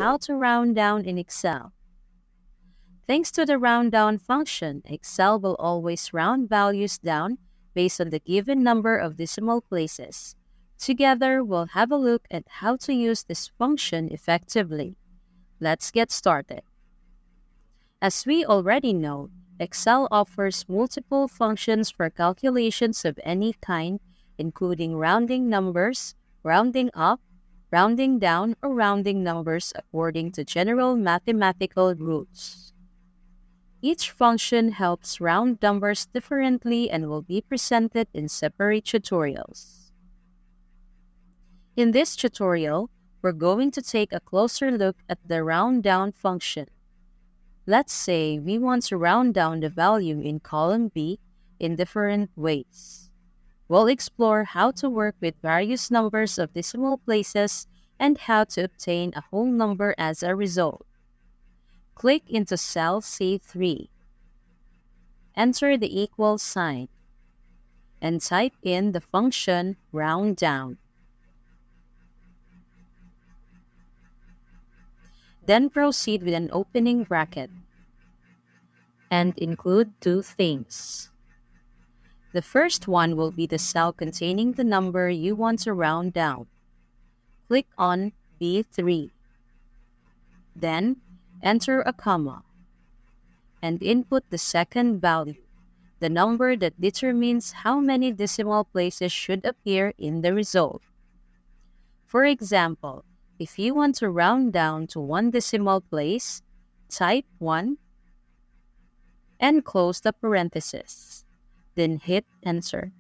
how to round down in Excel. Thanks to the round down function, Excel will always round values down based on the given number of decimal places. Together, we'll have a look at how to use this function effectively. Let's get started. As we already know, Excel offers multiple functions for calculations of any kind, including rounding numbers, rounding up, rounding down, or rounding numbers according to general mathematical rules. Each function helps round numbers differently and will be presented in separate tutorials. In this tutorial, we're going to take a closer look at the round down function. Let's say we want to round down the value in column B in different ways. We'll explore how to work with various numbers of decimal places and how to obtain a whole number as a result. Click into cell C3. Enter the equal sign and type in the function round down. Then proceed with an opening bracket and include two things. The first one will be the cell containing the number you want to round down. Click on B3. Then, enter a comma and input the second value, the number that determines how many decimal places should appear in the result. For example, if you want to round down to one decimal place, type 1 and close the parenthesis. Then hit enter.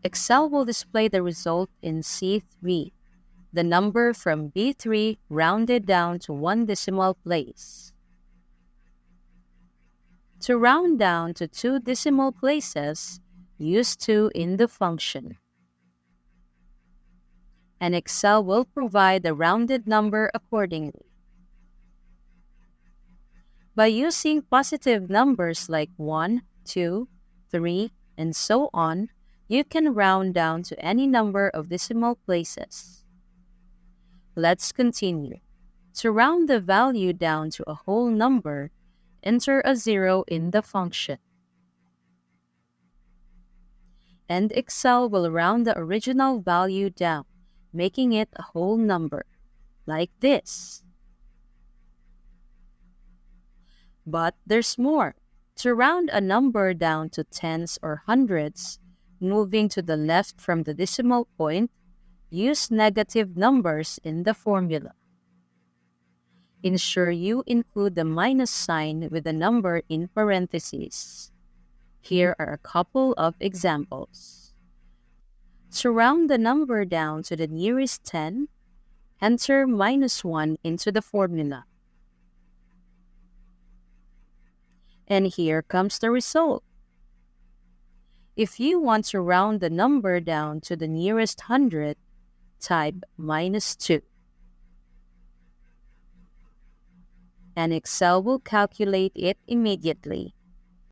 Excel will display the result in C3, the number from B3 rounded down to one decimal place. To round down to two decimal places, use 2 in the function. And Excel will provide the rounded number accordingly. By using positive numbers like 1, 2, 3, and so on, you can round down to any number of decimal places. Let's continue. To round the value down to a whole number, enter a 0 in the function. And Excel will round the original value down, making it a whole number, like this. But there's more. To round a number down to tens or hundreds, moving to the left from the decimal point, use negative numbers in the formula. Ensure you include the minus sign with the number in parentheses. Here are a couple of examples. To round the number down to the nearest 10, enter -1 into the formula. And here comes the result. If you want to round the number down to the nearest 100, type -2. And Excel will calculate it immediately.